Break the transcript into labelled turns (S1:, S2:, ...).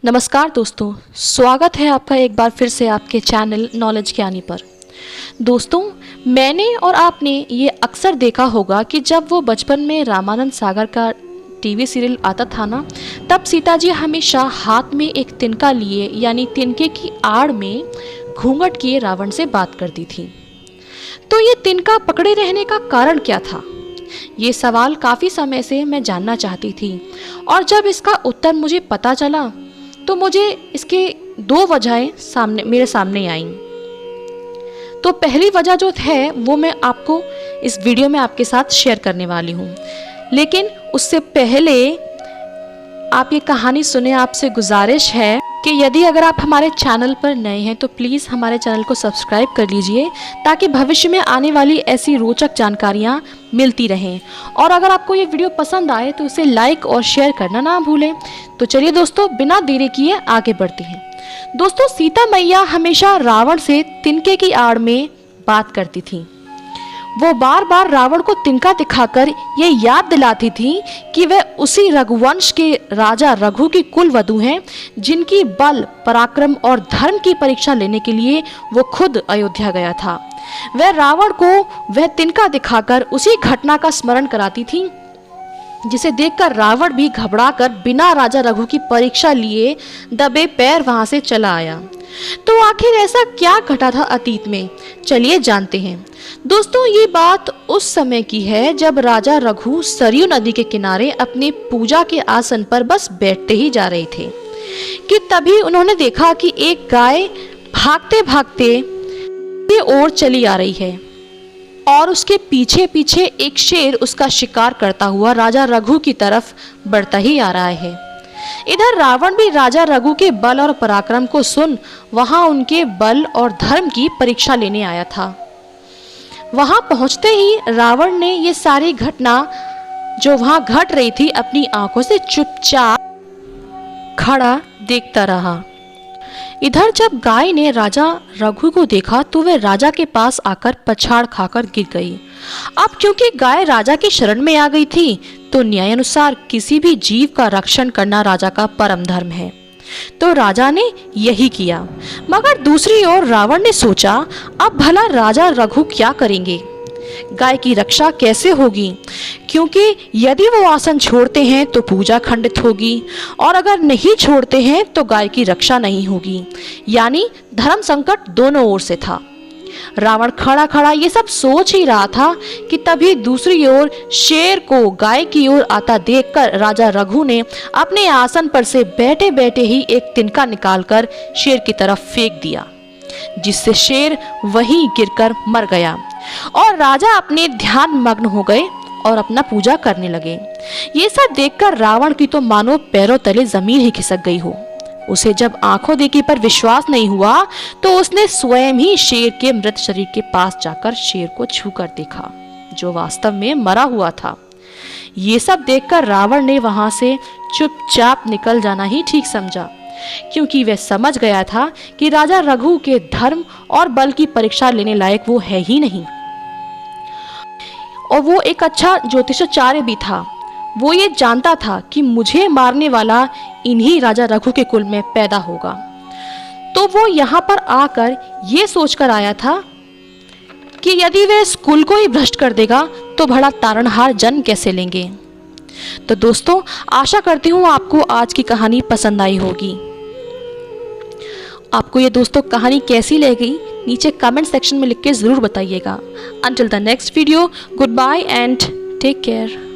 S1: नमस्कार दोस्तों, स्वागत है आपका एक बार फिर से आपके चैनल नॉलेज ज्ञानी पर। दोस्तों, मैंने और आपने ये अक्सर देखा होगा कि जब वो बचपन में रामानंद सागर का टीवी सीरियल आता था ना, तब सीता जी हमेशा हाथ में एक तिनका लिए यानी तिनके की आड़ में घूंघट किए रावण से बात करती थी। तो ये तिनका पकड़े रहने का कारण क्या था? ये सवाल काफ़ी समय से मैं जानना चाहती थी और जब इसका उत्तर मुझे पता चला तो मुझे इसके दो वजहें मेरे सामने आईं। तो पहली वजह जो है वो मैं आपको इस वीडियो में आपके साथ शेयर करने वाली हूँ, लेकिन उससे पहले आप ये कहानी सुने। आपसे गुजारिश है कि यदि अगर आप हमारे चैनल पर नए हैं तो प्लीज़ हमारे चैनल को सब्सक्राइब कर लीजिए ताकि भविष्य में आने वाली ऐसी रोचक जानकारियाँ मिलती रहें। और अगर आपको ये वीडियो पसंद आए तो इसे लाइक और शेयर करना ना भूलें। तो चलिए दोस्तों, बिना देरी किए आगे बढ़ते हैं। दोस्तों, सीता मैया हमेशा रावण से तिनके की आड़ में बात करती थी। वो बार बार रावण को तिनका दिखाकर ये याद दिलाती थी कि वह उसी रघुवंश के राजा रघु की कुल वधू हैं, जिनकी बल, पराक्रम और धर्म की परीक्षा लेने के लिए वो खुद अयोध्या गया था। वह रावण को वह तिनका दिखाकर उसी घटना का स्मरण कराती थी, जिसे देखकर रावण भी घबराकर बिना राजा रघु की परीक्षा लिए दबे पैर वहां से चला आया। तो आखिर ऐसा क्या घटा था अतीत में? चलिए जानते हैं। दोस्तों, ये बात उस समय की है जब राजा रघु सरयू नदी के किनारे अपने पूजा के आसन पर बस बैठते ही जा रहे थे कि तभी उन्होंने देखा कि एक गाय भागते भागते की ओर चली आ रही है और उसके पीछे पीछे एक शेर उसका शिकार करता हुआ राजा रघु की तरफ बढ़ता ही आ रहा है। इधर रावण भी राजा रघु के बल और पराक्रम को सुन वहां उनके बल और धर्म की परीक्षा लेने आया था। वहां पहुंचते ही रावण ने ये सारी घटना जो वहां घट रही थी अपनी आंखों से चुपचाप खड़ा देखता रहा। इधर जब गाय ने राजा रघु को देखा तो वह राजा के पास आकर पछाड़ खाकर गिर गई। अब क्योंकि गाय राजा की शरण में आ गई थी तो न्याय अनुसार किसी भी जीव का रक्षण करना राजा का परम धर्म है, तो राजा ने यही किया। मगर दूसरी ओर रावण ने सोचा, अब भला राजा रघु क्या करेंगे? गाय की रक्षा कैसे होगी? क्योंकि यदि वो आसन छोड़ते हैं तो पूजा खंडित होगी और अगर नहीं छोड़ते हैं तो गाय की रक्षा नहीं होगी। यानी धर्म संकट दोनों ओर से था। रावण खड़ा खड़ा ये सब सोच ही रहा था कि तभी दूसरी ओर शेर को गाय की ओर आता देखकर राजा रघु ने अपने आसन पर से बैठे बैठे ही एक तिनका निकालकर शेर की तरफ फेंक दिया, जिससे शेर वहीं गिरकर मर गया और राजा अपने ध्यान मग्न हो गए और अपना पूजा करने लगे। ये सब देखकर रावण की तो मानो पैरों तले जमीन ही खिसक गई हो। उसे जब आंखों देखी पर विश्वास नहीं हुआ तो उसने स्वयं ही शेर के मृत शरीर के पास जाकर शेर को छूकर देखा, जो वास्तव में मरा हुआ था। ये सब देखकर रावण ने वहां से चुपचाप निकल जाना ही ठीक समझा, क्योंकि वह समझ गया था कि राजा रघु के धर्म और बल की परीक्षा लेने लायक वो है ही नहीं। और वो एक अच्छा ज्योतिषाचार्य भी था। वो ये जानता था कि मुझे मारने वाला इन्हीं राजा रघु के कुल में पैदा होगा। तो वो यहाँ पर आकर ये सोचकर आया था कि यदि वह इस कुल को ही भ्रष्ट कर देगा तो भला तारणहार जन्म कैसे लेंगे। तो दोस्तों, आशा करती हूँ आपको आज की कहानी पसंद आई होगी। आपको ये दोस्तों कहानी कैसी लगी नीचे कमेंट सेक्शन में लिख के ज़रूर बताइएगा। Until the next video, goodbye and take care.